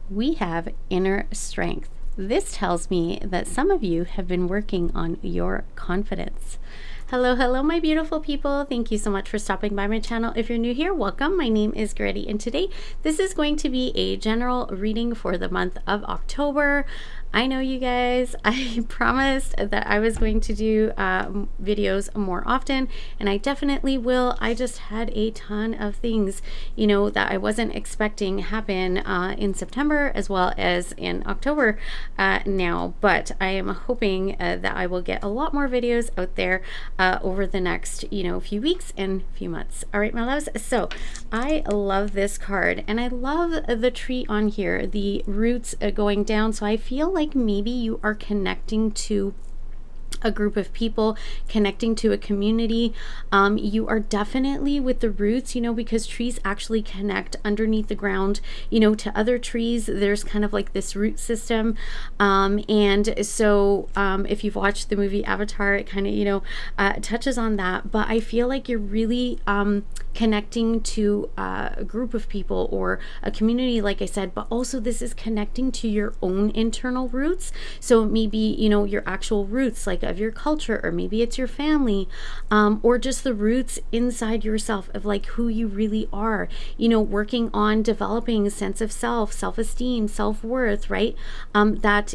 we have inner strength. This tells me that some of you have been working on your confidence. Hello, my beautiful people. Thank you so much for stopping by my channel. If you're new here, welcome. My name is Grady, and today this is going to be a general reading for the month of October. I know you guys, I promised that I was going to do videos more often, and I definitely will. I just had a ton of things, that I wasn't expecting happen in September as well as in October now, but I am hoping that I will get a lot more videos out there over the next, few weeks and few months. All right, my loves. So I love this card, and I love the tree on here, the roots going down. So I feel like maybe you are connecting to a group of people, connecting to a community. You are definitely with the roots, because trees actually connect underneath the ground, to other trees. There's kind of like this root system. And so if you've watched the movie Avatar, it kind of, touches on that. But I feel like you're really connecting to a group of people or a community, like I said, but also this is connecting to your own internal roots. So maybe, your actual roots, like of your culture, or maybe it's your family, or just the roots inside yourself of like who you really are, working on developing a sense of self-esteem, self-worth, right? That,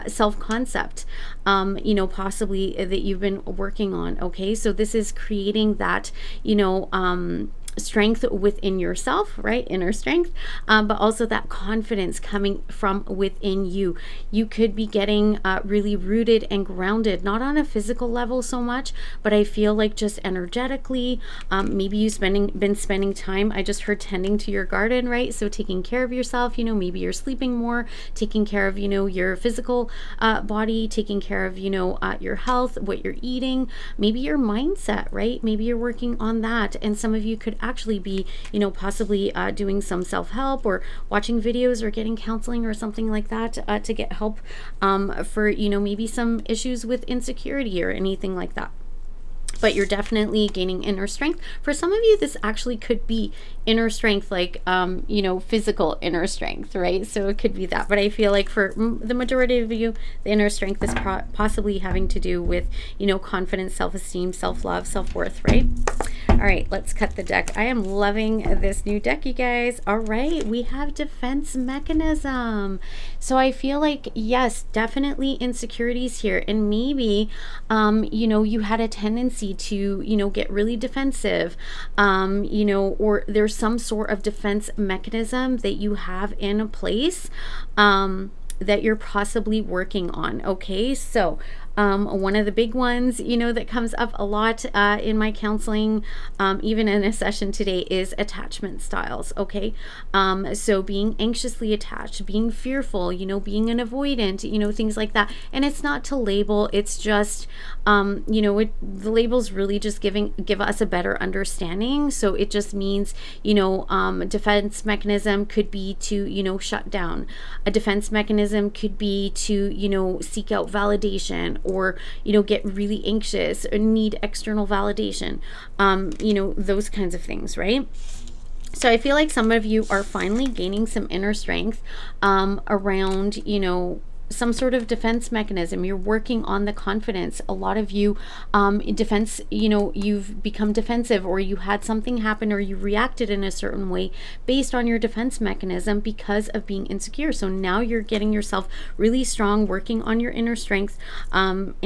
self-concept, possibly that you've been working on. Okay. So this is creating that, strength within yourself, right? Inner strength, but also that confidence coming from within you. You could be getting really rooted and grounded, not on a physical level so much, but I feel like just energetically. Maybe you've been spending time, I just heard, tending to your garden, right? So taking care of yourself, maybe you're sleeping more, taking care of, your physical body, taking care of, your health, what you're eating, maybe your mindset, right? Maybe you're working on that. And some of you could actually be, possibly doing some self-help or watching videos or getting counseling or something like that to get help for, maybe some issues with insecurity or anything like that. But you're definitely gaining inner strength. For some of you, this actually could be inner strength, like, physical inner strength, right? So it could be that. But I feel like for the majority of you, the inner strength is possibly having to do with, confidence, self-esteem, self-love, self-worth, right? All right, let's cut the deck. I am loving this new deck, you guys. All right, we have defense mechanism. So I feel like, yes, definitely insecurities here. And maybe, you had a tendency to, get really defensive, or there's some sort of defense mechanism that you have in place, that you're possibly working on. Okay, so one of the big ones, that comes up a lot in my counseling, even in a session today, is attachment styles. Okay, so being anxiously attached, being fearful, being an avoidant, things like that. And it's not to label, it's just, the labels really just give us a better understanding. So it just means, defense mechanism could be to, shut down. A defense mechanism could be to, seek out validation, or get really anxious or need external validation, those kinds of things, right? So I feel like some of you are finally gaining some inner strength around, some sort of defense mechanism. You're working on the confidence. A lot of you, defense, you've become defensive, or you had something happen, or you reacted in a certain way based on your defense mechanism because of being insecure. So now you're getting yourself really strong, working on your inner strength, and,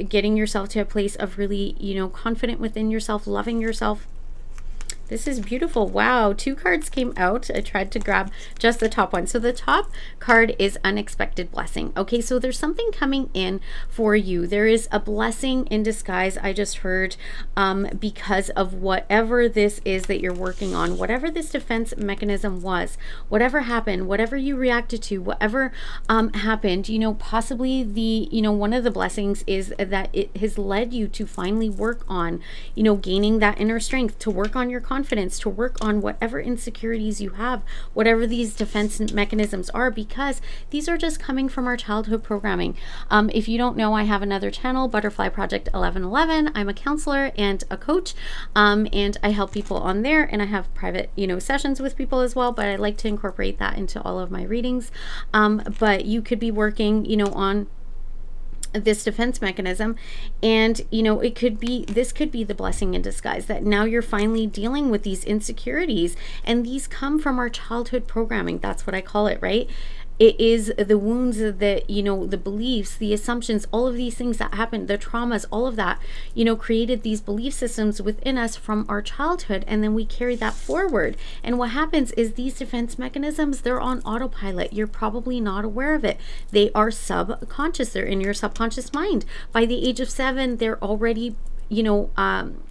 getting yourself to a place of really, confident within yourself, loving yourself. This is beautiful. Wow, 2 cards came out. I tried to grab just the top one. So the top card is unexpected blessing. Okay, so there's something coming in for you. There is a blessing in disguise, I just heard, because of whatever this is that you're working on, whatever this defense mechanism was, whatever happened, whatever you reacted to, whatever happened, possibly the, one of the blessings is that it has led you to finally work on, gaining that inner strength, to work on your confidence, confidence to work on whatever insecurities you have, whatever these defense mechanisms are, because these are just coming from our childhood programming. If you don't know, I have another channel, Butterfly Project 1111. I'm a counselor and a coach, and I help people on there, and I have private, sessions with people as well, but I like to incorporate that into all of my readings. But you could be working, on this defense mechanism, and this could be the blessing in disguise, that now you're finally dealing with these insecurities, and these come from our childhood programming. That's what I call it, right? It is the wounds, the beliefs, the assumptions, all of these things that happened, the traumas, all of that, created these belief systems within us from our childhood. And then we carry that forward. And what happens is these defense mechanisms, they're on autopilot. You're probably not aware of it. They are subconscious. They're in your subconscious mind. By the age of 7, they're already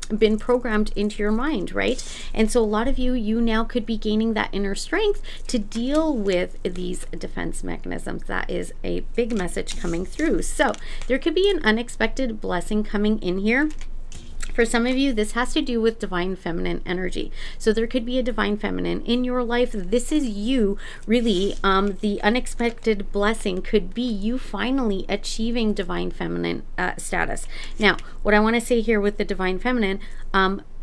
been programmed into your mind, right? And so a lot of you now could be gaining that inner strength to deal with these defense mechanisms. That is a big message coming through. So there could be an unexpected blessing coming in here. For some of you, this has to do with divine feminine energy. So there could be a divine feminine in your life. This is you, really. The unexpected blessing could be you finally achieving divine feminine status. Now, what I want to say here with the divine feminine,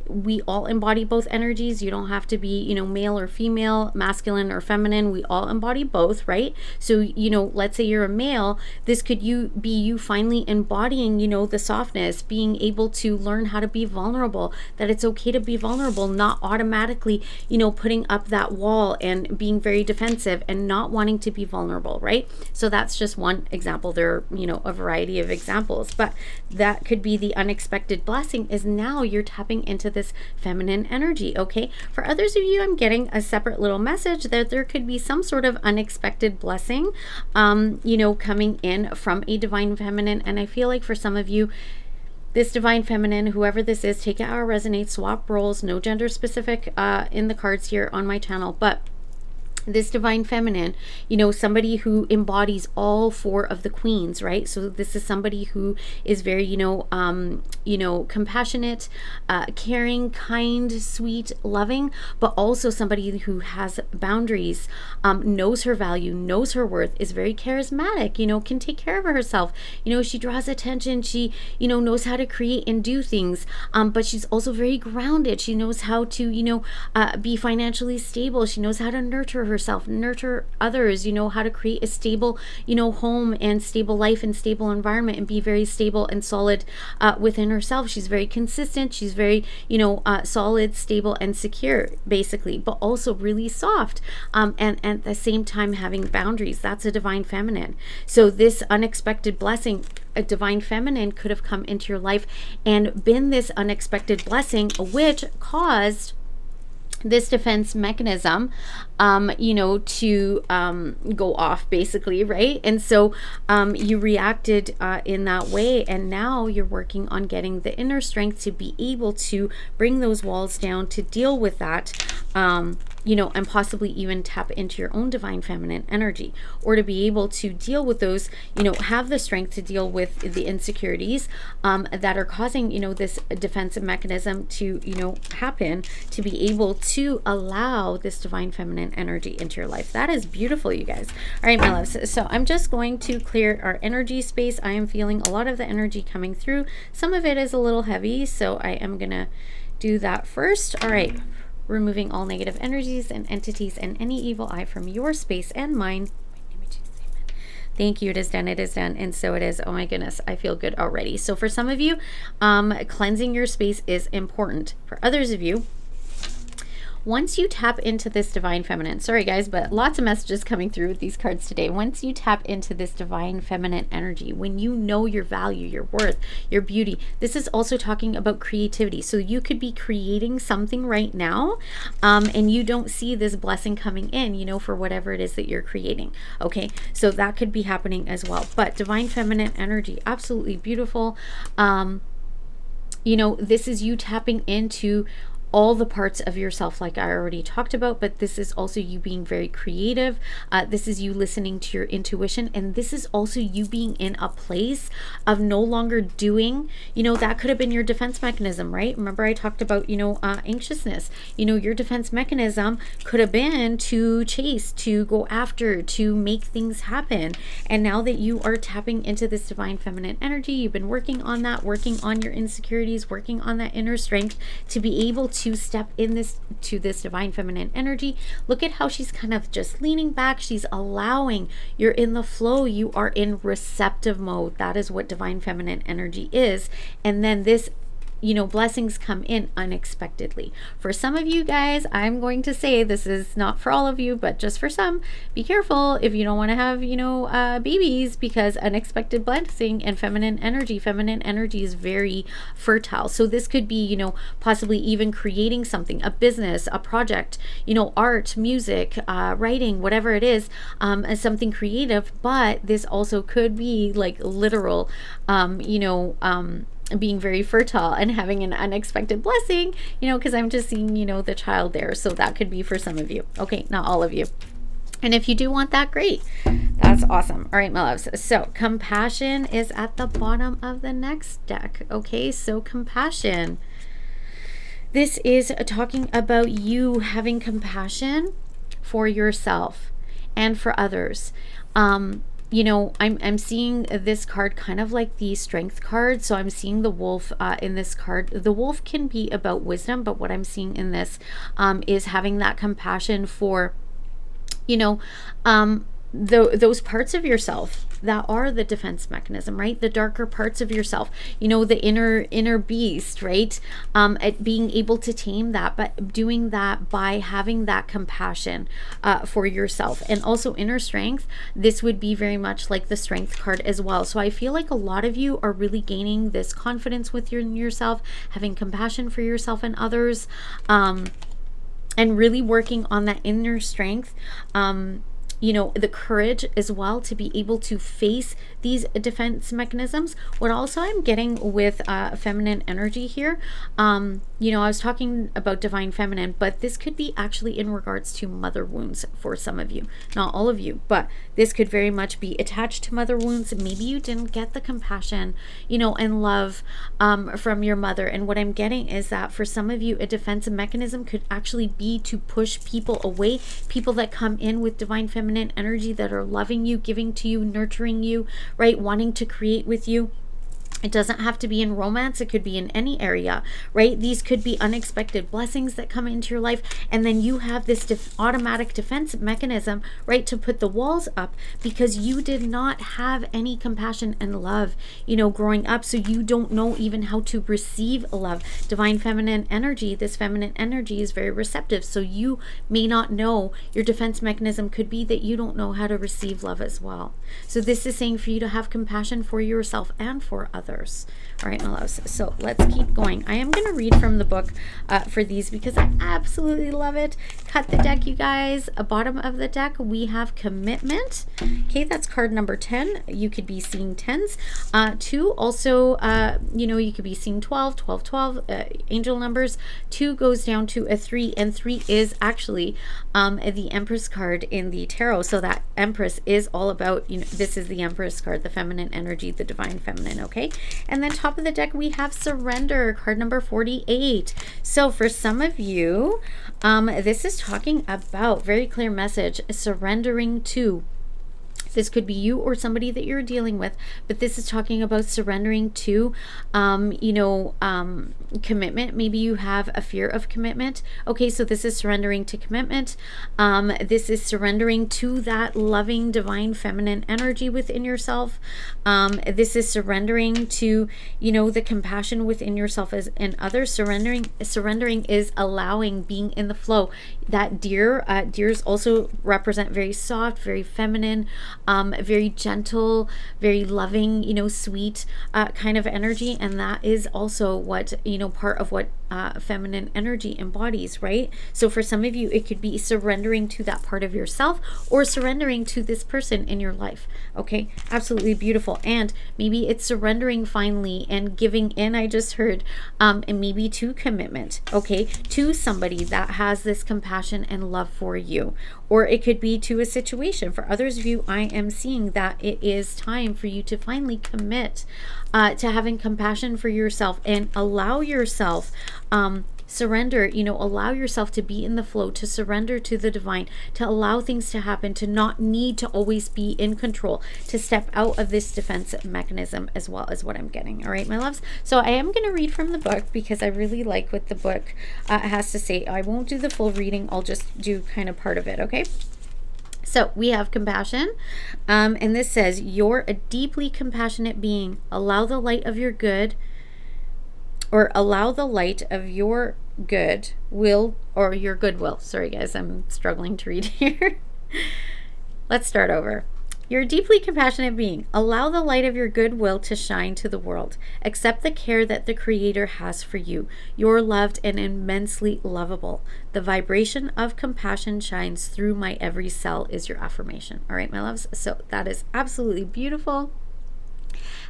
we all embody both energies. You don't have to be, male or female, masculine or feminine. We all embody both, right? So, let's say you're a male. This could be you finally embodying, the softness, being able to learn how to be vulnerable, that it's okay to be vulnerable, not automatically, putting up that wall and being very defensive and not wanting to be vulnerable, right? So that's just one example. There are, a variety of examples, but that could be the unexpected blessing, is now you're tapping into this feminine energy. Okay, for others of you, I'm getting a separate little message that there could be some sort of unexpected blessing coming in from a divine feminine. And I feel like for some of you, this divine feminine, whoever this is, take it how it resonates, swap roles, no gender specific in the cards here on my channel, but this divine feminine, somebody who embodies all 4 of the queens, right? So this is somebody who is very, compassionate, caring, kind, sweet, loving, but also somebody who has boundaries, knows her value, knows her worth, is very charismatic, can take care of herself. She draws attention. She, knows how to create and do things, but she's also very grounded. She knows how to, be financially stable. She knows how to nurture herself, nurture others, how to create a stable, home and stable life and stable environment, and be very stable and solid within herself. She's very consistent. She's very, solid, stable, and secure, basically, but also really soft. And at the same time having boundaries. That's a divine feminine. So this unexpected blessing, a divine feminine could have come into your life and been this unexpected blessing, which caused this defense mechanism, to go off, basically, right? And so you reacted in that way, and now you're working on getting the inner strength to be able to bring those walls down, to deal with that, and possibly even tap into your own divine feminine energy, or to be able to deal with those, have the strength to deal with the insecurities that are causing, this defensive mechanism to, happen, to be able to allow this divine feminine energy into your life. That is beautiful, you guys. All right, my loves. So I'm just going to clear our energy space. I am feeling a lot of the energy coming through. Some of it is a little heavy, so I am gonna do that first. All right. Removing all negative energies and entities and any evil eye from your space and mine. Thank you. It is done. It is done. And so it is. Oh my goodness. I feel good already. So for some of you, cleansing your space is important. For others of you, once you tap into this divine feminine, sorry guys, but lots of messages coming through with these cards today. Once you tap into this divine feminine energy, when you know your value, your worth, your beauty, this is also talking about creativity. So you could be creating something right now, and you don't see this blessing coming in, for whatever it is that you're creating. Okay, so that could be happening as well. But divine feminine energy, absolutely beautiful. This is you tapping into all the parts of yourself, like I already talked about, but this is also you being very creative. This is you listening to your intuition, and this is also you being in a place of no longer doing, that could have been your defense mechanism, right? Remember I talked about, anxiousness. Your defense mechanism could have been to chase, to go after, to make things happen. And now that you are tapping into this divine feminine energy, you've been working on that, working on your insecurities, working on that inner strength to be able to step in to this divine feminine energy. Look at how she's kind of just leaning back. She's allowing. You're in the flow. You are in receptive mode. That is what divine feminine energy is. And then this, blessings come in unexpectedly. For some of you guys, I'm going to say this is not for all of you, but just for some, be careful if you don't want to have, babies, because unexpected blessing and feminine energy is very fertile. So this could be, possibly even creating something, a business, a project, art, music, writing, whatever it is, as something creative. But this also could be like literal, being very fertile and having an unexpected blessing, because I'm just seeing, the child there. So that could be for some of you. Okay, not all of you. And if you do want that, great. That's awesome. All right, my loves. So compassion is at the bottom of the next deck. Okay, so compassion. This is talking about you having compassion for yourself and for others. I'm seeing this card kind of like the strength card. So I'm seeing the wolf in this card. The wolf can be about wisdom, but what I'm seeing in this is having that compassion for, those parts of yourself that are the defense mechanism, right? The darker parts of yourself, the inner beast, right? At being able to tame that, but doing that by having that compassion for yourself. And also inner strength, this would be very much like the strength card as well. So I feel like a lot of you are really gaining this confidence within yourself, having compassion for yourself and others, and really working on that inner strength. The courage as well to be able to face these defense mechanisms. What also I'm getting with feminine energy here, I was talking about divine feminine, but this could be actually in regards to mother wounds for some of you, not all of you, but this could very much be attached to mother wounds. Maybe you didn't get the compassion, and love from your mother. And what I'm getting is that for some of you, a defense mechanism could actually be to push people away, people that come in with divine feminine energy that are loving you, giving to you, nurturing you, right? Wanting to create with you. It doesn't have to be in romance. It could be in any area, right? These could be unexpected blessings that come into your life. And then you have this automatic defense mechanism, right? To put the walls up because you did not have any compassion and love, growing up. So you don't know even how to receive love. Divine feminine energy, this feminine energy is very receptive. So you may not know, your defense mechanism could be that you don't know how to receive love as well. So this is saying for you to have compassion for yourself and for others. All right, my loves. So let's keep going. I am going to read from the book for these because I absolutely love it. Cut the deck, you guys. Bottom of the deck, we have commitment. Okay, that's card number 10. You could be seeing 10s. 2, also, you could be seeing 12, 12, 12, angel numbers. 2 goes down to a 3, and 3 is actually the Empress card in the tarot. So that Empress is all about, this is the Empress card, the feminine energy, the divine feminine, okay? And then top of the deck, we have surrender, card number 48. So for some of you, this is talking about, very clear message, surrendering to. This could be you or somebody that you're dealing with, but this is talking about surrendering to, commitment. Maybe you have a fear of commitment. Okay, so this is surrendering to commitment. This is surrendering to that loving divine feminine energy within yourself. This is surrendering to, the compassion within yourself and others. Surrendering is allowing, being in the flow. That deers also represent very soft, very feminine, very gentle, very loving, sweet kind of energy. And that is also what, part of what feminine energy embodies, right? So for some of you, it could be surrendering to that part of yourself or surrendering to this person in your life. Okay, absolutely beautiful. And maybe it's surrendering finally and giving in, I just heard, and maybe to commitment, okay, to somebody that has this compassion and love for you. Or it could be to a situation. For others of you, I am seeing that it is time for you to finally commit to having compassion for yourself and allow yourself surrender, allow yourself to be in the flow, to surrender to the divine, to allow things to happen, to not need to always be in control, to step out of this defense mechanism as well, as what I'm getting. All right, my loves. So I am going to read from the book because I really like what the book has to say. I won't do the full reading. I'll just do kind of part of it. Okay. So we have compassion, and this says, you're a deeply compassionate being. Allow the light of your good, or allow the light of your good will, or your goodwill. Sorry guys, I'm struggling to read here. Let's start over. You're a deeply compassionate being. Allow the light of your goodwill to shine to the world. Accept the care that the Creator has for you. You're loved and immensely lovable. The vibration of compassion shines through my every cell is your affirmation. All right, my loves. So that is absolutely beautiful.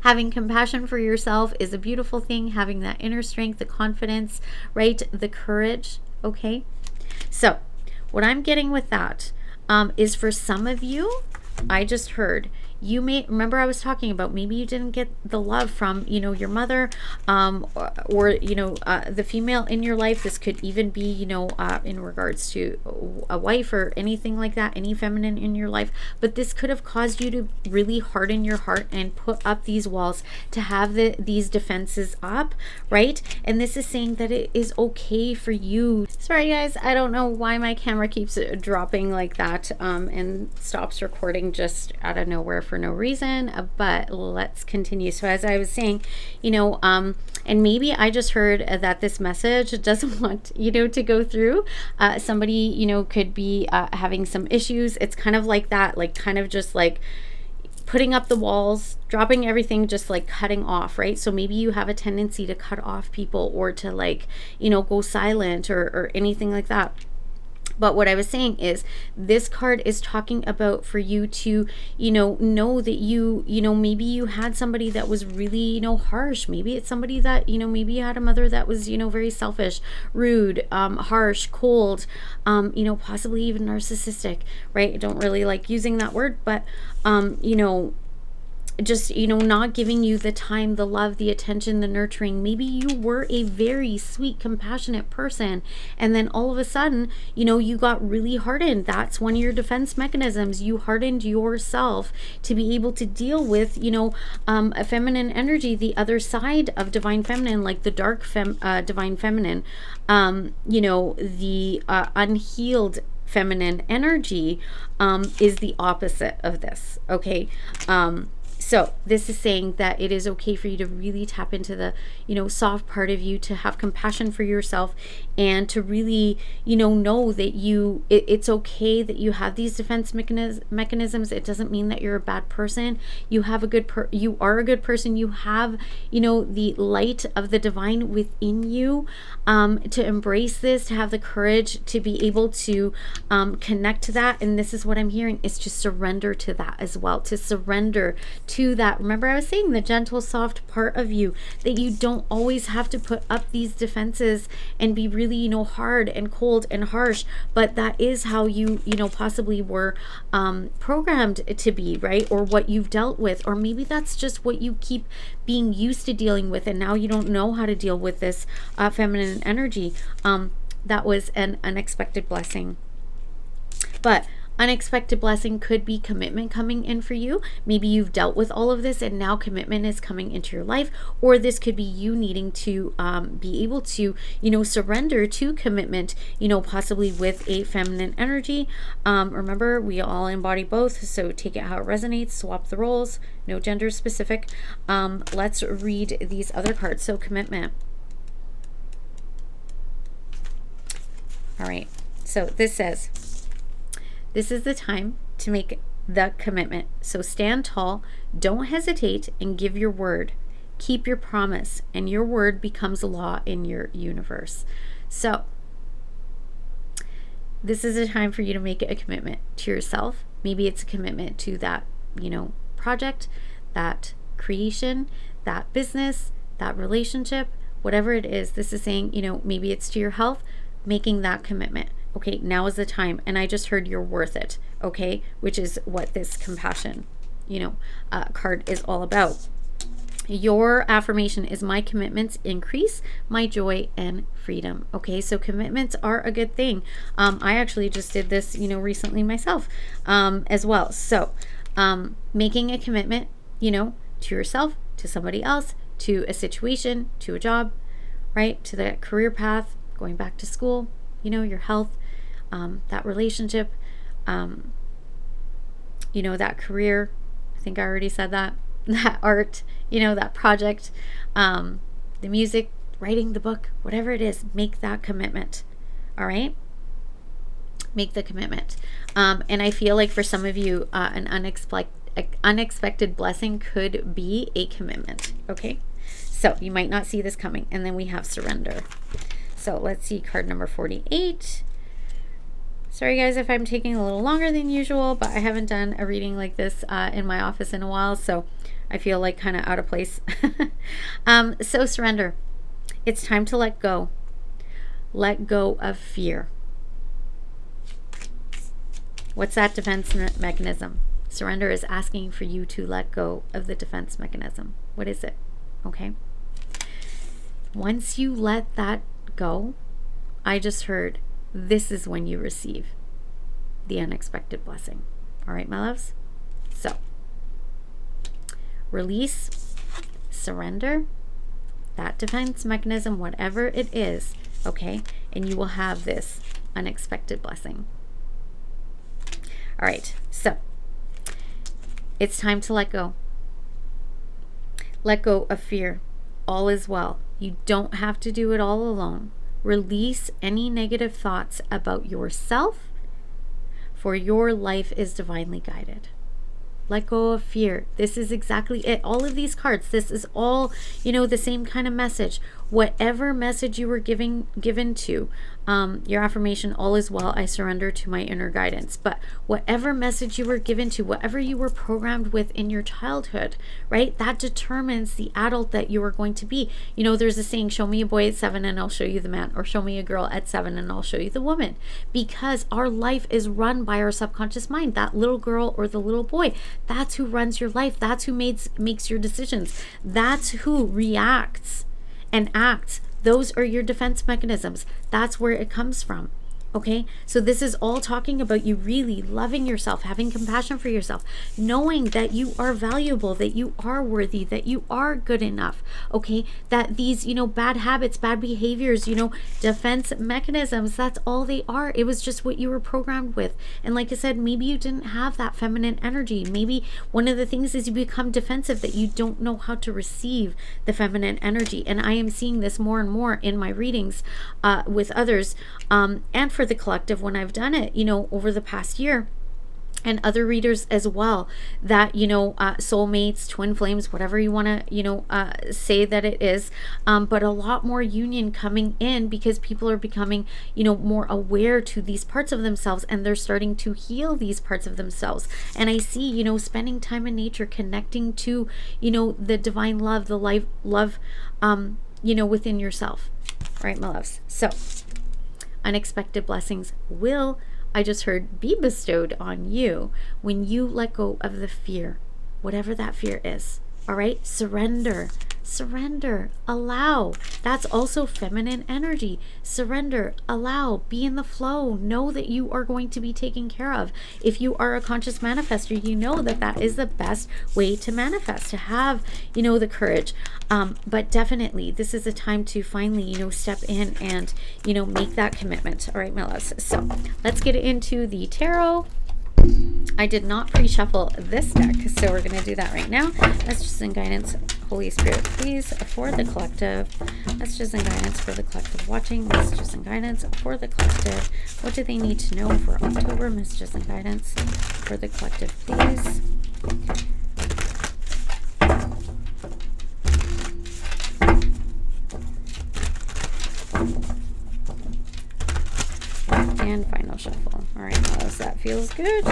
Having compassion for yourself is a beautiful thing. Having that inner strength, the confidence, right? The courage. Okay. So what I'm getting with that is, for some of you, I just heard, you may remember I was talking about, maybe you didn't get the love from, your mother, or the female in your life. This could even be, in regards to a wife or anything like that, any feminine in your life. But this could have caused you to really harden your heart and put up these walls, to have these defenses up, right? And this is saying that it is okay for you. Sorry guys, I don't know why my camera keeps dropping like that and stops recording just out of nowhere for no reason, but let's continue. So as I was saying, and maybe I just heard that this message doesn't want to go through. Somebody could be having some issues. It's kind of like that, like kind of just like putting up the walls, dropping everything, just like cutting off, right? So maybe you have a tendency to cut off people, or to like go silent, or anything like that. But what I was saying is, this card is talking about for you to, know that maybe you had somebody that was really, harsh. Maybe it's somebody that, maybe you had a mother that was, very selfish, rude, harsh, cold, possibly even narcissistic, right? I don't really like using that word, but, just not giving you the time, the love, the attention, the nurturing. Maybe you were a very sweet, compassionate person, and then all of a sudden you got really hardened. That's one of your defense mechanisms. You hardened yourself to be able to deal with a feminine energy, the other side of divine feminine, like the dark divine feminine, the unhealed feminine energy is the opposite of this. Okay. So this is saying that it is okay for you to really tap into the, soft part of you, to have compassion for yourself, and to really, know that it's okay that you have these defense mechanisms. It doesn't mean that you're a bad person. You have you are a good person. You have, the light of the divine within you, to embrace this, to have the courage to be able to connect to that. And this is what I'm hearing, is to surrender to that as well, to surrender to that. Remember I was saying, the gentle, soft part of you, that you don't always have to put up these defenses and be really, hard and cold and harsh, but that is how you, possibly were programmed to be, right? Or what you've dealt with, or maybe that's just what you keep being used to dealing with, and now you don't know how to deal with this feminine energy. That was an unexpected blessing. But unexpected blessing could be commitment coming in for you. Maybe you've dealt with all of this and now commitment is coming into your life, or this could be you needing to be able to, surrender to commitment, possibly with a feminine energy. Remember, we all embody both, so take it how it resonates, swap the roles, no gender specific. Let's read these other cards. So commitment. All right, so this says, this is the time to make the commitment. So stand tall, don't hesitate, and give your word. Keep your promise, and your word becomes law in your universe. So this is a time for you to make a commitment to yourself. Maybe it's a commitment to that, project, that creation, that business, that relationship, whatever it is. This is saying, maybe it's to your health, making that commitment. Okay, now is the time. And I just heard you're worth it. Okay, which is what this compassion, card is all about. Your affirmation is my commitments increase my joy and freedom. Okay, so commitments are a good thing. I actually just did this, recently myself as well. So making a commitment, to yourself, to somebody else, to a situation, to a job, right? To that career path, going back to school, your health, that relationship, that career. I think I already said that. That art, that project, the music, writing the book, whatever it is, make that commitment. All right? Make the commitment. And I feel like for some of you, an unexpected blessing could be a commitment. Okay? So you might not see this coming. And then we have surrender. So let's see card number 48. Sorry guys if I'm taking a little longer than usual, but I haven't done a reading like this in my office in a while, so I feel like kind of out of place. So surrender. It's time to let go. Let go of fear. What's that defense mechanism? Surrender is asking for you to let go of the defense mechanism. What is it? Okay. Once you let that go, I just heard, this is when you receive the unexpected blessing. All right, my loves? So, release, surrender, that defense mechanism, whatever it is, okay? And you will have this unexpected blessing. All right, so it's time to let go. Let go of fear. All is well. You don't have to do it all alone. Release any negative thoughts about yourself, for your life is divinely guided. Let go of fear. This is exactly it. All of these cards, this is all, the same kind of message. Whatever message you were given to, your affirmation, all is well, I surrender to my inner guidance. But whatever message you were given to, whatever you were programmed with in your childhood, right? That determines the adult that you are going to be. There's a saying, show me a boy at 7 and I'll show you the man, or show me a girl at 7 and I'll show you the woman. Because our life is run by our subconscious mind. That little girl or the little boy, that's who runs your life. That's who makes your decisions. That's who reacts and acts. Those are your defense mechanisms. That's where it comes from. Okay, so this is all talking about you really loving yourself, having compassion for yourself, knowing that you are valuable, that you are worthy, that you are good enough. Okay, that these, bad habits, bad behaviors, defense mechanisms, that's all they are. It was just what you were programmed with. And like I said, maybe you didn't have that feminine energy. Maybe one of the things is you become defensive, that you don't know how to receive the feminine energy. And I am seeing this more and more in my readings with others, and for the collective when I've done it, over the past year, and other readers as well, that, soulmates, twin flames, whatever you want to, say that it is, but a lot more union coming in because people are becoming, more aware to these parts of themselves, and they're starting to heal these parts of themselves. And I see, spending time in nature, connecting to, the divine love, the life love, within yourself. All right, my loves. So unexpected blessings will, I just heard, be bestowed on you when you let go of the fear, whatever that fear is. All right, surrender, allow. That's also feminine energy. Surrender, allow, be in the flow. Know that you are going to be taken care of. If you are a conscious manifester, you know that that is the best way to manifest, to have, the courage. But definitely, this is a time to finally, step in and, make that commitment. All right, my loves. So let's get into the tarot. I did not pre-shuffle this deck, so we're going to do that right now. Messages and guidance, Holy Spirit, please, for the collective. Messages and guidance for the collective watching. Messages and guidance for the collective. What do they need to know for October? Messages and guidance for the collective, please. And final shuffle. All right, Alice, that feels good.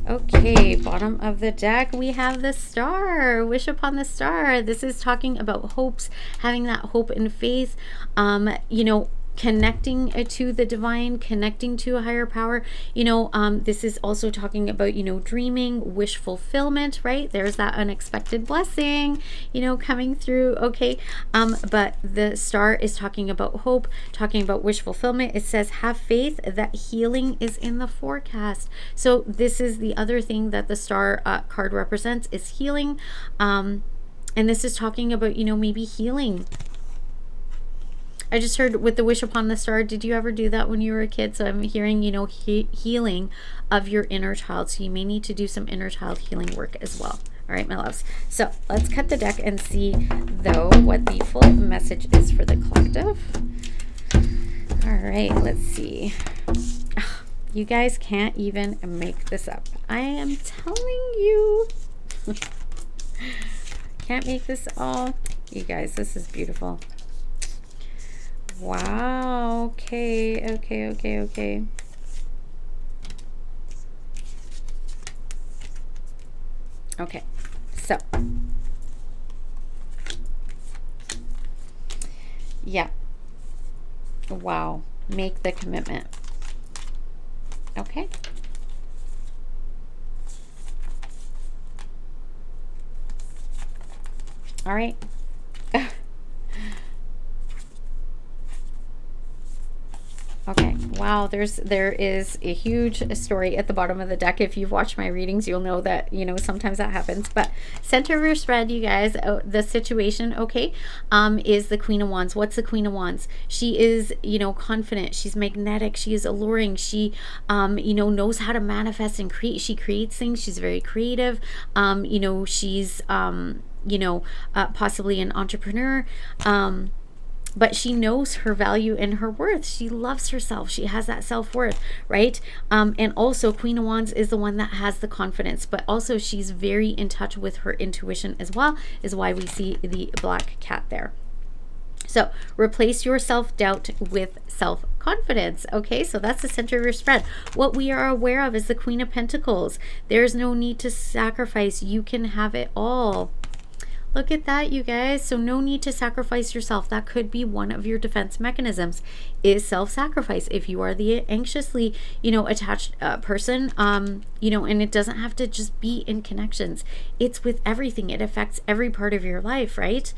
Okay, bottom of the deck, we have the star. Wish upon the star. This is talking about hopes, having that hope and faith, you know, connecting to the divine, connecting to a higher power. You know, this is also talking about, you know, dreaming, wish fulfillment, right? There's that unexpected blessing, you know, coming through. Okay. But the star is talking about hope, talking about wish fulfillment. It says, have faith that healing is in the forecast. So this is the other thing that the star card represents, is healing. And this is talking about, you know, maybe healing. I just heard with the wish upon the star, did you ever do that when you were a kid? So I'm hearing, you know, healing of your inner child. So you may need to do some inner child healing work as well. All right, my loves. So let's cut the deck and see, though, what the full message is for the collective. All right, let's see. You guys can't even make this up. I am telling you. Can't make this all. You guys, this is beautiful. Wow. Okay. Okay. So, yeah. Wow. Make the commitment. Okay. All right. Okay, wow, there is a huge story at the bottom of the deck. If you've watched my readings, you'll know that, you know, sometimes that happens. But center of your spread, you guys, the situation, okay, is the Queen of Wands. What's the Queen of Wands? She is, you know, confident. She's magnetic. She is alluring. She, you know, knows how to manifest and create. She creates things. She's very creative. You know, she's, you know, possibly an entrepreneur. But she knows her value and her worth. She loves herself. She has that self-worth, right? And also Queen of Wands is the one that has the confidence, but also she's very in touch with her intuition as well, is why we see the black cat there. So replace your self-doubt with self-confidence. Okay, so that's the center of your spread. What we are aware of is the Queen of Pentacles. There's no need to sacrifice. You can have it all. Look at that, you guys. So no need to sacrifice yourself. That could be one of your defense mechanisms, is self-sacrifice. If you are the anxiously, you know, attached person, you know, and it doesn't have to just be in connections. It's with everything. It affects every part of your life, right?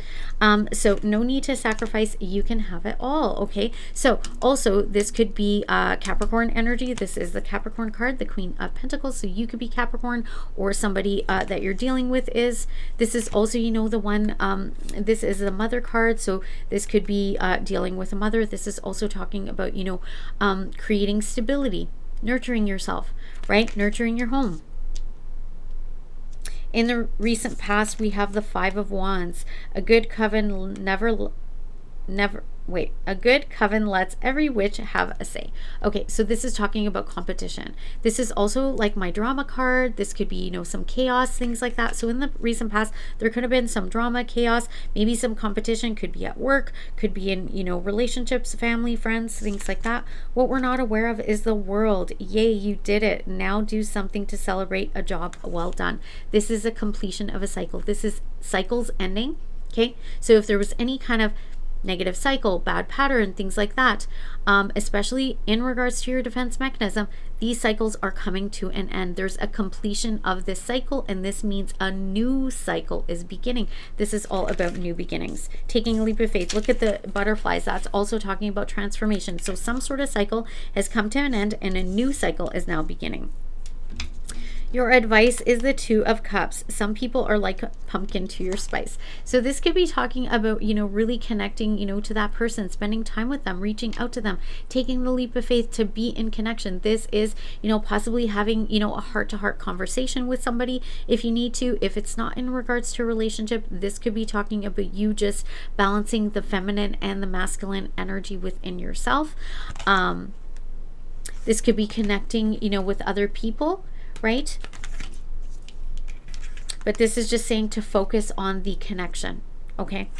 So no need to sacrifice. You can have it all, okay? So also this could be Capricorn energy. This is the Capricorn card, the Queen of Pentacles. So you could be Capricorn, or somebody that you're dealing with is. This is also, you know, the one, this is the mother card. So this could be dealing with a mother. This is also talking about, you know, creating stability, nurturing yourself, right? Nurturing your home. In the recent past, we have the Five of Wands. A good coven a good coven lets every witch have a say. Okay, so this is talking about competition. This is also like my drama card. This could be, you know, some chaos, things like that. So in the recent past, there could have been some drama, chaos, maybe some competition, could be at work, could be in, you know, relationships, family, friends, things like that. What we're not aware of is the world. Yay, you did it. Now do something to celebrate a job well done. This is a completion of a cycle. This is cycles ending. Okay, so if there was any kind of negative cycle, bad pattern, things like that, especially in regards to your defense mechanism, these cycles are coming to an end. There's a completion of this cycle, and this means a new cycle is beginning. This is all about new beginnings, taking a leap of faith. Look at the butterflies. That's also talking about transformation. So some sort of cycle has come to an end, and a new cycle is now beginning. Your advice is the Two of Cups. Some people are like pumpkin to your spice. So this could be talking about, really connecting, to that person, spending time with them, reaching out to them, taking the leap of faith to be in connection. This is, possibly having, a heart-to-heart conversation with somebody if you need to. If it's not in regards to a relationship, this could be talking about you just balancing the feminine and the masculine energy within yourself. This could be connecting, with other people, right? But this is just saying to focus on the connection, okay?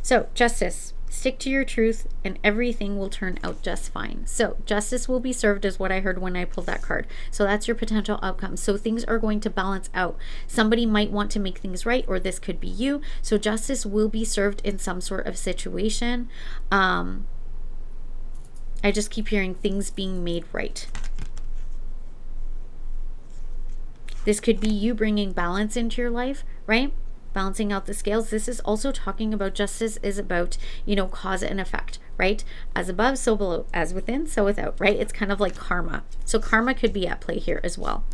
So, Justice, stick to your truth and everything will turn out just fine. So, justice will be served is what I heard when I pulled that card. So, that's your potential outcome. So, things are going to balance out. Somebody might want to make things right, or this could be you. So, justice will be served in some sort of situation. I just keep hearing things being made right. This could be you bringing balance into your life, right? Balancing out the scales. This is also talking about justice is about, cause and effect, right? As above, so below, as within, so without, right? It's kind of like karma. So karma could be at play here as well.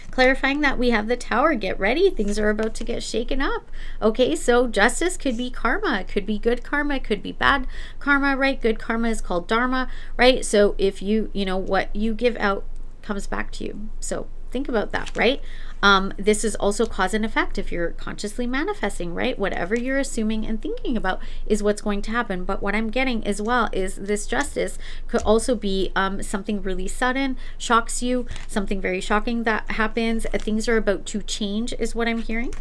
Clarifying that we have the Tower. Get ready. Things are about to get shaken up. Okay, so justice could be karma. It could be good karma. It could be bad karma, right? Good karma is called dharma, right? So if you, what you give out comes back to you. So think about that, right? This is also cause and effect if you're consciously manifesting, right? Whatever you're assuming and thinking about is what's going to happen. But what I'm getting as well is this justice could also be something really sudden, shocks you, something very shocking that happens. Things are about to change is what I'm hearing.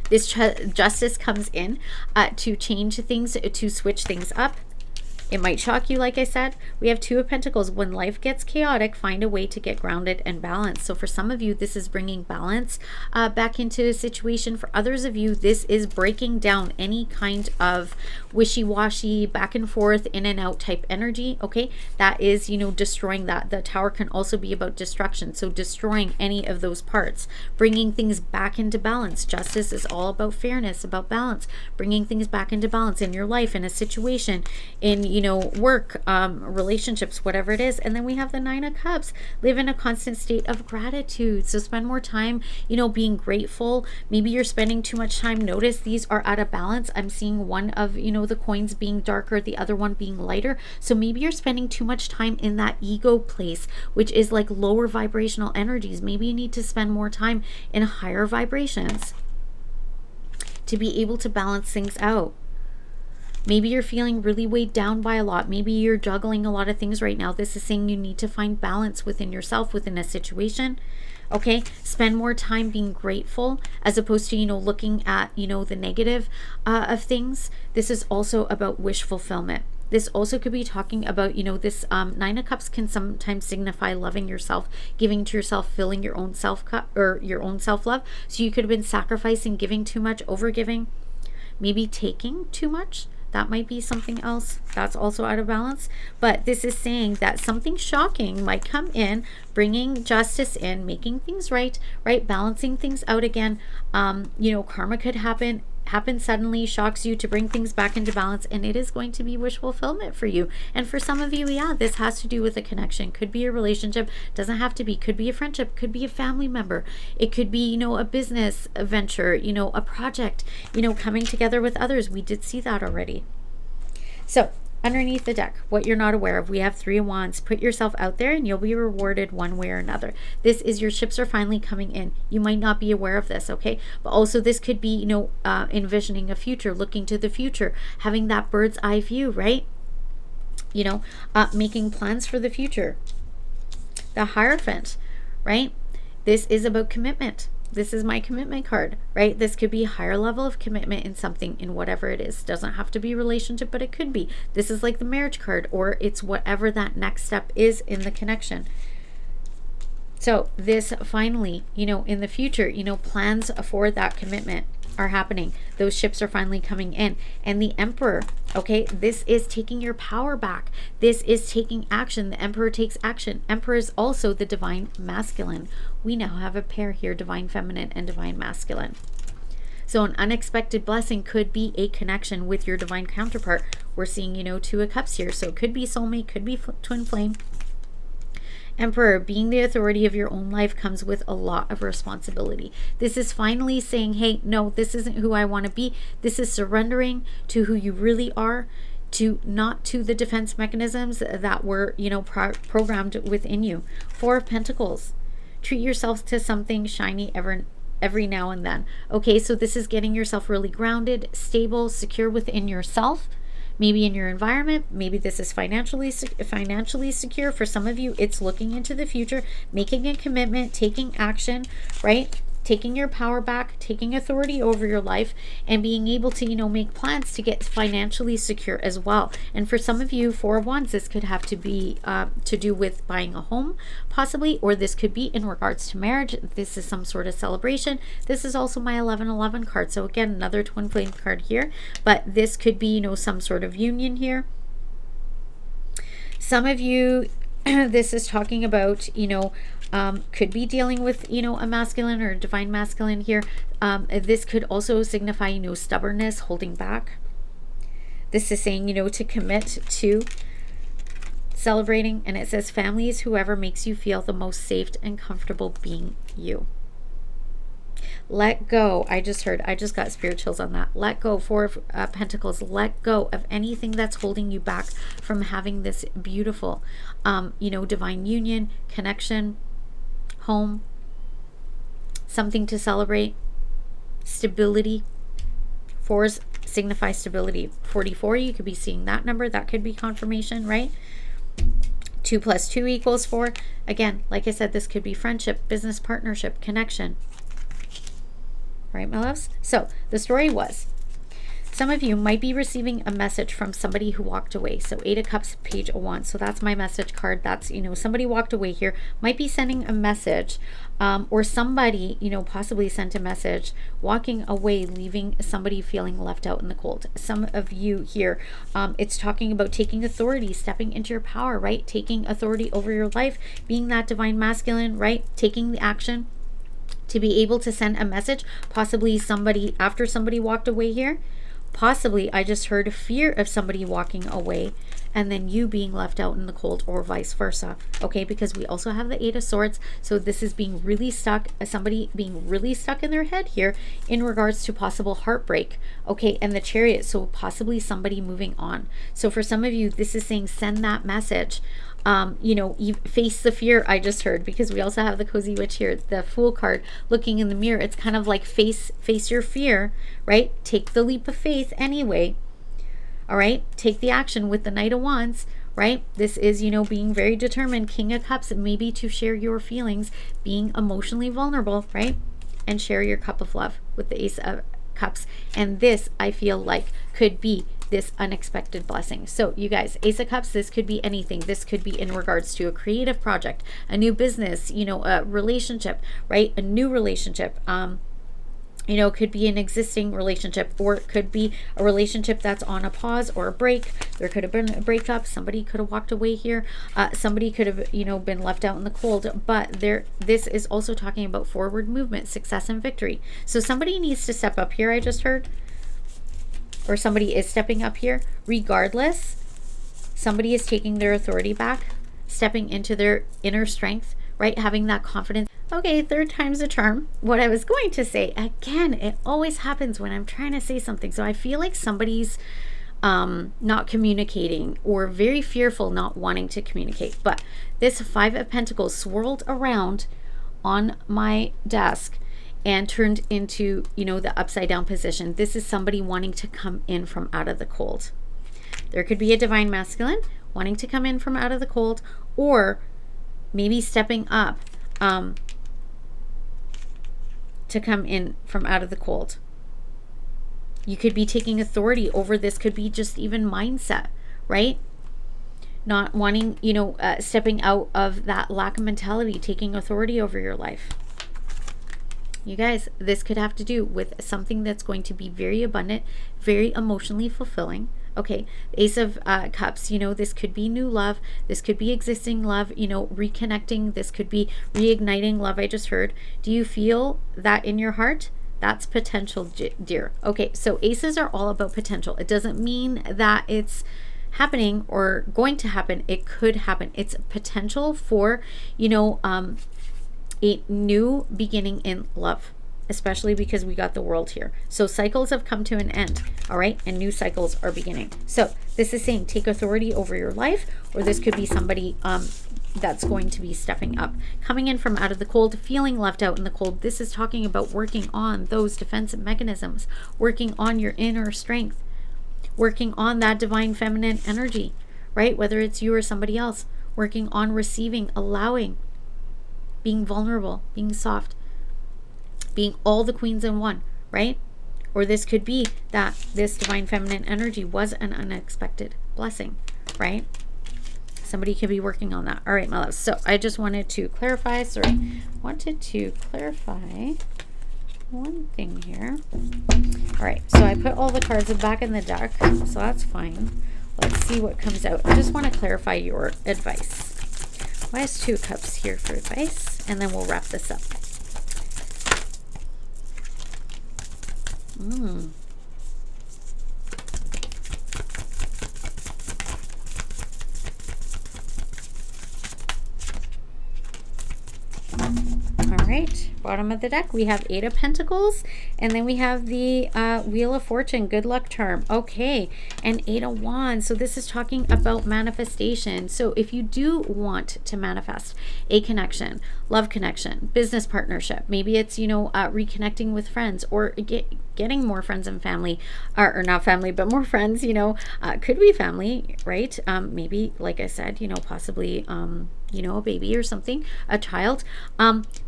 This justice comes in to change things, to switch things up. It might shock you, like I said. We have Two of Pentacles. When life gets chaotic, find a way to get grounded and balanced. So for some of you, this is bringing balance back into a situation. For others of you, this is breaking down any kind of wishy-washy, back and forth, in and out type energy, okay? That is, destroying that. The Tower can also be about destruction. So destroying any of those parts, bringing things back into balance. Justice is all about fairness, about balance, bringing things back into balance in your life, in a situation, in, work, relationships, whatever it is. And then we have the Nine of Cups. Live in a constant state of gratitude. So spend more time, being grateful. Maybe you're spending too much time. Notice these are out of balance. I'm seeing one of, the coins being darker, the other one being lighter. So maybe you're spending too much time in that ego place, which is like lower vibrational energies. Maybe you need to spend more time in higher vibrations to be able to balance things out. Maybe you're feeling really weighed down by a lot. Maybe you're juggling a lot of things right now. This is saying you need to find balance within yourself, within a situation. Okay, spend more time being grateful as opposed to, looking at, the negative of things. This is also about wish fulfillment. This also could be talking about, this Nine of Cups can sometimes signify loving yourself, giving to yourself, filling your own self-cup or your own self-love. So you could have been sacrificing, giving too much, over-giving, maybe taking too much. That might be something else that's also out of balance. But this is saying that something shocking might come in, bringing justice in, making things right, balancing things out again. Karma could happen suddenly, shocks you to bring things back into balance, and it is going to be wish fulfillment for you. And for some of you, yeah, this has to do with a connection. Could be a relationship, doesn't have to be. Could be a friendship, could be a family member. It could be, a business venture, a project, coming together with others. We did see that already. So underneath the deck, what you're not aware of, we have Three of Wands. Put yourself out there and you'll be rewarded one way or another. This is your ships are finally coming in. You might not be aware of this, okay? But also this could be, envisioning a future, looking to the future, having that bird's eye view, right? Making plans for the future. The Hierophant, right? This is about commitment. This is my commitment card, right? This could be a higher level of commitment in something, in whatever it is. Doesn't have to be a relationship, but it could be. This is like the marriage card, or it's whatever that next step is in the connection. So this finally, in the future, plans for that commitment are happening. Those ships are finally coming in. And the Emperor, okay, this is taking your power back. This is taking action. The Emperor takes action. Emperor is also the divine masculine. We now have a pair here, divine feminine and divine masculine. So an unexpected blessing could be a connection with your divine counterpart. We're seeing, Two of Cups here. So it could be soulmate, could be twin flame. Emperor, being the authority of your own life comes with a lot of responsibility. This is finally saying, hey, no, this isn't who I want to be. This is surrendering to who you really are, to not to the defense mechanisms that were, programmed within you. Four of Pentacles. Treat yourself to something shiny every now and then. Okay, so this is getting yourself really grounded, stable, secure within yourself. Maybe in your environment, maybe this is financially secure. For some of you, it's looking into the future, making a commitment, taking action, right? Taking your power back, taking authority over your life, and being able to, make plans to get financially secure as well. And for some of you, Four of Wands, this could have to be to do with buying a home, possibly, or this could be in regards to marriage. This is some sort of celebration. This is also my 1111 card. So again, another twin flame card here, but this could be, some sort of union here. Some of you, this is talking about, could be dealing with, a masculine or a divine masculine here. This could also signify, stubbornness, holding back. This is saying, to commit to celebrating. And it says, family is whoever makes you feel the most safe and comfortable being you. Let go. I just got spirit chills on that. Let go. Four of Pentacles. Let go of anything that's holding you back from having this beautiful, divine union, connection, home, something to celebrate, stability. Fours signify stability. 44, you could be seeing that number. That could be confirmation, right? 2 + 2 = 4. Again, like I said, this could be friendship, business partnership, connection. Right, my loves? So the story was, some of you might be receiving a message from somebody who walked away. So 8 of Cups, Page of Wands. So that's my message card. That's, somebody walked away here, might be sending a message, or somebody, possibly sent a message, walking away, leaving somebody feeling left out in the cold. Some of you here, it's talking about taking authority, stepping into your power, right? Taking authority over your life, being that divine masculine, right? Taking the action to be able to send a message. Possibly after somebody walked away here, possibly I just heard fear of somebody walking away and then you being left out in the cold, or vice versa. Okay, because we also have the 8 of Swords. So this is being really stuck, somebody being really stuck in their head here in regards to possible heartbreak. Okay, and the Chariot, so possibly somebody moving on. So for some of you, this is saying send that message. You face the fear. I just heard, because we also have the Cozy Witch here, the Fool card, looking in the mirror. It's kind of like face your fear, right? Take the leap of faith anyway. All right, take the action with the Knight of Wands, right? This is, being very determined. King of Cups, maybe to share your feelings, being emotionally vulnerable, right? And share your cup of love with the Ace of Cups. And this, I feel like, could be this unexpected blessing. So you guys, Ace of Cups, this could be anything. This could be in regards to a creative project, a new business, a relationship, right? A new relationship. It could be an existing relationship, or it could be a relationship that's on a pause or a break. There could have been a breakup. Somebody could have walked away here. Somebody could have, been left out in the cold. But this is also talking about forward movement, success, and victory. So somebody needs to step up here, I just heard. Or somebody is stepping up here. Regardless, somebody is taking their authority back, stepping into their inner strength, right? Having that confidence. Okay, third time's a charm. What I was going to say, again, it always happens when I'm trying to say something. So I feel like somebody's not communicating, or very fearful, not wanting to communicate. But this 5 of Pentacles swirled around on my desk and turned into, the upside down position. This is somebody wanting to come in from out of the cold. There could be a divine masculine wanting to come in from out of the cold, or maybe stepping up to come in from out of the cold. You could be taking authority over this. Could be just even mindset, right? Not wanting, stepping out of that lack of mentality, taking authority over your life. You guys, this could have to do with something that's going to be very abundant, very emotionally fulfilling. Okay, Ace of Cups, this could be new love. This could be existing love, reconnecting. This could be reigniting love, I just heard. Do you feel that in your heart? That's potential, dear. Okay, so aces are all about potential. It doesn't mean that it's happening or going to happen. It could happen. It's potential for, a new beginning in love, especially because we got the World here. So cycles have come to an end, all right? And new cycles are beginning. So this is saying take authority over your life, or this could be somebody that's going to be stepping up, coming in from out of the cold, feeling left out in the cold. This is talking about working on those defensive mechanisms, working on your inner strength, working on that divine feminine energy, right? Whether it's you or somebody else, working on receiving, allowing, being vulnerable, being soft, being all the queens in one, right? Or this could be that this divine feminine energy was an unexpected blessing, right? Somebody could be working on that. All right, my loves. So I just wanted to clarify, one thing here. All right, so I put all the cards back in the deck, so that's fine. Let's see what comes out. I just want to clarify your advice. Why is 2 cups here for advice? And then we'll wrap this up. All right, bottom of the deck, we have 8 of Pentacles, and then we have the Wheel of Fortune, good luck charm. Okay, and 8 of Wands. So this is talking about manifestation. So if you do want to manifest a connection, love connection, business partnership, maybe it's, reconnecting with friends, or getting more friends and family, or not family, but more friends, could be family, right? Maybe, like I said, possibly, a baby or something, a child.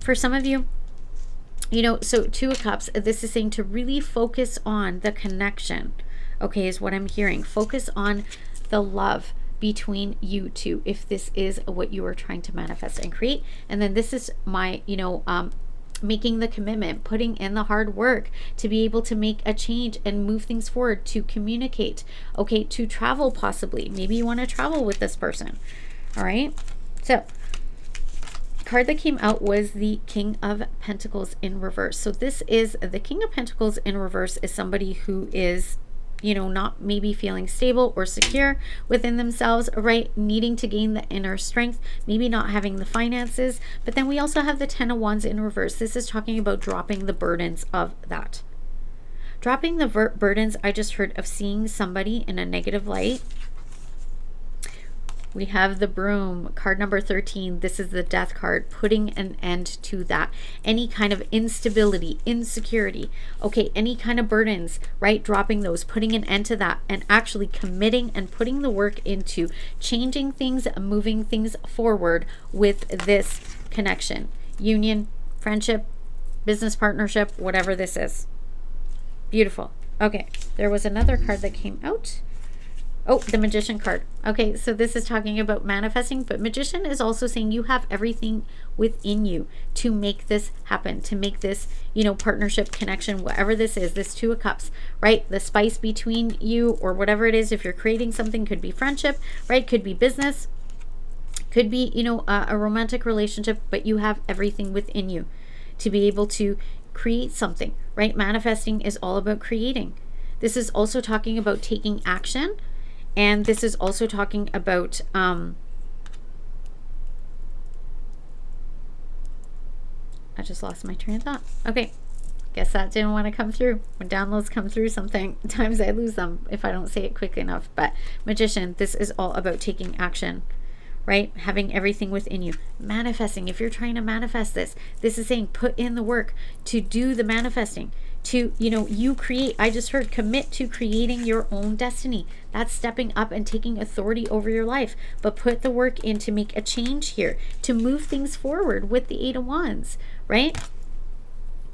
For some of you, so 2 of Cups, this is saying to really focus on the connection, okay, is what I'm hearing. Focus on the love between you two, if this is what you are trying to manifest and create. And then this is my, making the commitment, putting in the hard work to be able to make a change and move things forward, to communicate, okay, to travel possibly. Maybe you want to travel with this person, all right? So card that came out was the King of Pentacles in reverse. So this is the King of Pentacles in reverse is somebody who is, not maybe feeling stable or secure within themselves, right? Needing to gain the inner strength, maybe not having the finances. But then we also have the 10 of Wands in reverse. This is talking about dropping the burdens of that. Dropping the burdens, I just heard, of seeing somebody in a negative light. We have the Broom, card number 13. This is the Death card, putting an end to that. Any kind of instability, insecurity, okay, any kind of burdens, right? Dropping those, putting an end to that, and actually committing and putting the work into changing things, moving things forward with this connection, union, friendship, business partnership, whatever this is. Beautiful. Okay, there was another card that came out. Oh, the Magician card. Okay, so this is talking about manifesting, but Magician is also saying you have everything within you to make this happen, to make this, partnership, connection, whatever this is, this 2 of Cups, right? The spice between you, or whatever it is, if you're creating something, could be friendship, right? Could be business, could be, a romantic relationship, but you have everything within you to be able to create something, right? Manifesting is all about creating. This is also talking about taking action. And this is also talking about I just lost my train of thought. Okay, guess that didn't want to come through. When downloads come through, sometimes I lose them if I don't say it quick enough. But Magician, this is all about taking action, right? Having everything within you. Manifesting. If you're trying to manifest this is saying put in the work to do the manifesting, to, you create. I just heard commit to creating your own destiny. That's stepping up and taking authority over your life. But put the work in to make a change here, to move things forward with the 8 of Wands, right?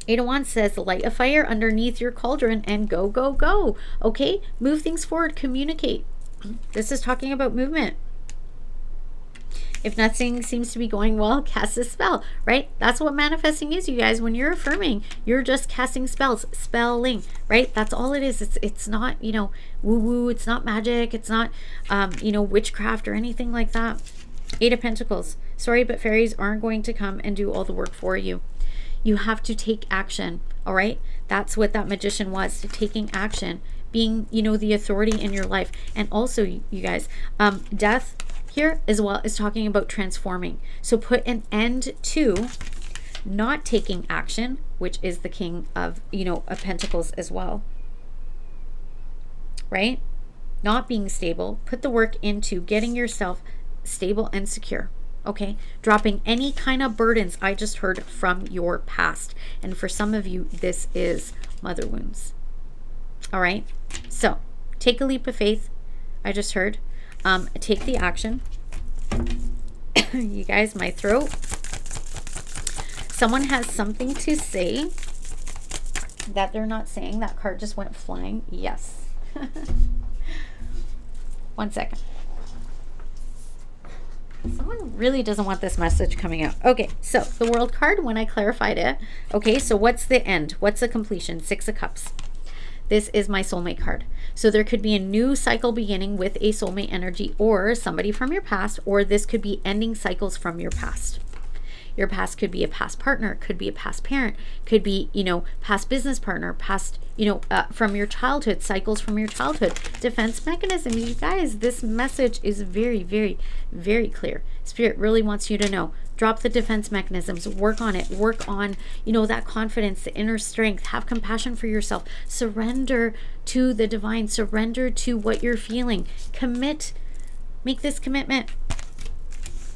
8 of Wands says light a fire underneath your cauldron and go, go, go. Okay, move things forward, communicate. This is talking about movement. If nothing seems to be going well, cast a spell, right? That's what manifesting is, you guys. When you're affirming, you're just casting spells, spelling, right? That's all it is. It's not, woo-woo. It's not magic. It's not, witchcraft or anything like that. 8 of Pentacles. Sorry, but fairies aren't going to come and do all the work for you. You have to take action, all right? That's what that Magician was, taking action, being, you know, the authority in your life. And also, you guys, death here as well is talking about transforming. So put an end to not taking action, which is the king of, you know, of pentacles as well, right? Not being stable. Put the work into getting yourself stable and secure. Okay, dropping any kind of burdens I just heard from your past. And for some of you, this is mother wounds. All right, so take a leap of faith. I just heard. Take the action. You guys, my throat. Someone has something to say that they're not saying. That card just went flying. Yes. 1 second. Someone really doesn't want this message coming out. Okay, so the World card, when I clarified it. Okay, so what's the end? What's the completion? 6 of Cups. This is my soulmate card. So there could be a new cycle beginning with a soulmate energy or somebody from your past, or this could be ending cycles from your past. Your past could be a past partner, could be a past parent, could be, you know, past business partner, past, you know, from your childhood, cycles from your childhood, defense mechanism. You guys, this message is very, very, very clear. Spirit really wants you to know, drop the defense mechanisms, work on it, work on, you know, that confidence, the inner strength, have compassion for yourself, surrender to the divine, surrender to what you're feeling, commit, make this commitment.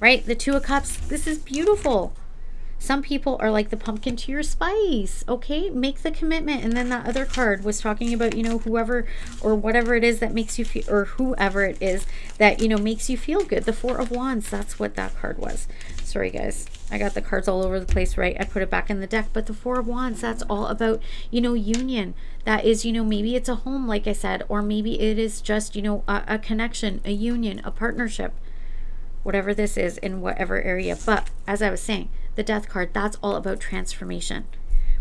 Right? The 2 of Cups. This is beautiful. Some people are like the pumpkin to your spice. Okay? Make the commitment. And then that other card was talking about, you know, whoever or whatever it is that makes you feel, or whoever it is that, you know, makes you feel good. The 4 of Wands. That's what that card was. Sorry, guys. I got the cards all over the place, right? I put it back in the deck. But the 4 of Wands, that's all about, you know, union. That is, you know, maybe it's a home, like I said, or maybe it is just, you know, a connection, a union, a partnership. Whatever this is in whatever area. But as I was saying, the Death card, that's all about transformation.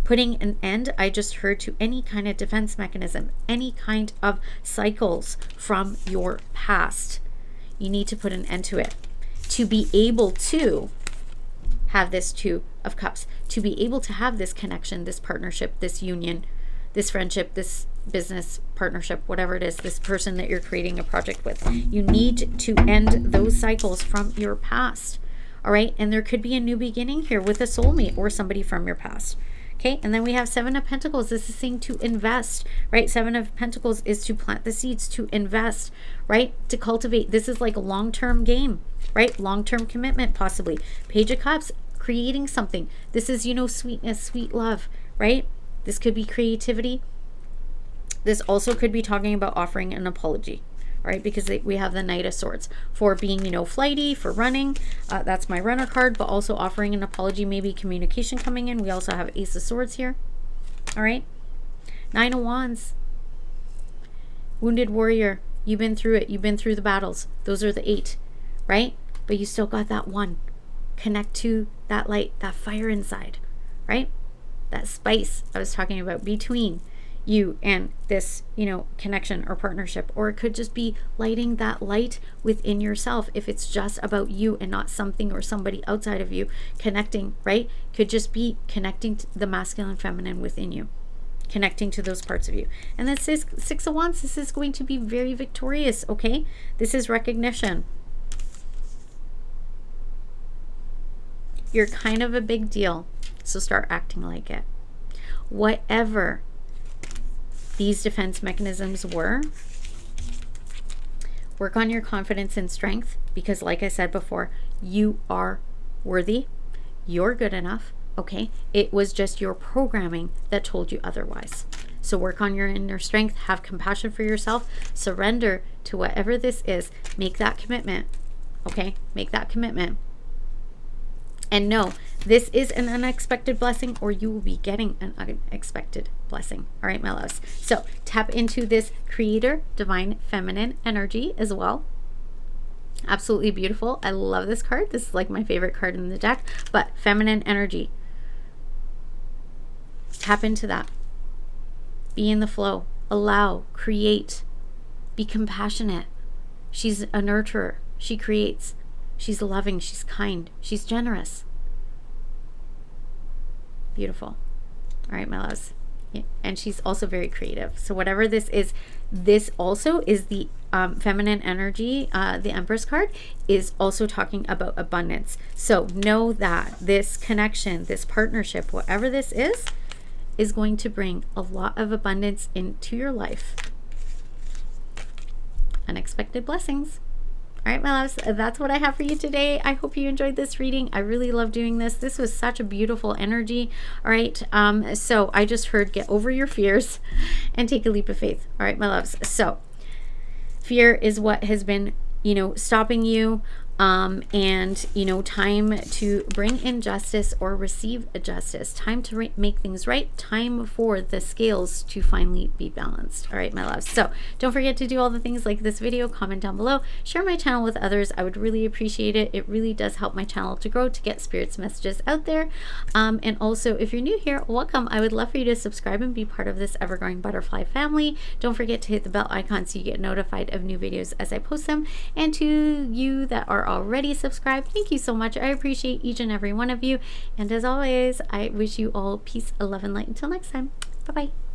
Putting an end, I just heard, to any kind of defense mechanism, any kind of cycles from your past. You need to put an end to it to be able to have this 2 of Cups, to be able to have this connection, this partnership, this union, this friendship, this business partnership, whatever it is, this person that you're creating a project with. You need to end those cycles from your past. All right. And there could be a new beginning here with a soulmate or somebody from your past. Okay. And then we have 7 of Pentacles. This is saying to invest, right? 7 of Pentacles is to plant the seeds, to invest, right? To cultivate. This is like a long-term game, right? Long-term commitment, possibly. Page of Cups, creating something. This is, you know, sweetness, sweet love, right? This could be creativity. This also could be talking about offering an apology, right? Because we have the Knight of Swords for being, you know, flighty, for running. That's my runner card, but also offering an apology, maybe communication coming in. We also have Ace of Swords here. All right. 9 of Wands. Wounded warrior. You've been through it. You've been through the battles. Those are the 8, right? But you still got that 1. Connect to that light, that fire inside, right? That spice I was talking about between you and this, you know, connection or partnership. Or it could just be lighting that light within yourself. If it's just about you and not something or somebody outside of you, connecting, right? Could just be connecting to the masculine, feminine within you, connecting to those parts of you. And this is 6 of Wands. This is going to be very victorious. Okay. This is recognition. You're kind of a big deal. So start acting like it. Whatever these defense mechanisms were, work on your confidence and strength, because like I said before, you are worthy. You're good enough. Okay. It was just your programming that told you otherwise. So work on your inner strength, have compassion for yourself, surrender to whatever this is, make that commitment. Okay. Make that commitment. And no, this is an unexpected blessing, or you will be getting an unexpected blessing. All right, my loves. So tap into this creator, divine, feminine energy as well. Absolutely beautiful. I love this card. This is like my favorite card in the deck, but feminine energy. Tap into that. Be in the flow. Allow, create, be compassionate. She's a nurturer. She creates. She's loving, she's kind, she's generous. Beautiful. All right, my loves. And she's also very creative. So whatever this also is the feminine energy. The Empress card is also talking about abundance. So know that this connection, this partnership, whatever this is going to bring a lot of abundance into your life. Unexpected blessings. All right, my loves, that's what I have for you today. I hope you enjoyed this reading. I really love doing this. This was such a beautiful energy. All right, so I just heard get over your fears and take a leap of faith. All right, my loves. So fear is what has been, stopping you. And time to bring in justice or receive a justice, time to make things right, time for the scales to finally be balanced. All right, my loves. So don't forget to do all the things like this video, comment down below, share my channel with others. I would really appreciate it. It really does help my channel to grow, to get Spirit's messages out there. And also, if you're new here, welcome. I would love for you to subscribe and be part of this ever-growing butterfly family. Don't forget to hit the bell icon so you get notified of new videos as I post them. And to you that are already subscribed, thank you so much. I appreciate each and every one of you. And as always, I wish you all peace, love, and light. Until next time, bye-bye.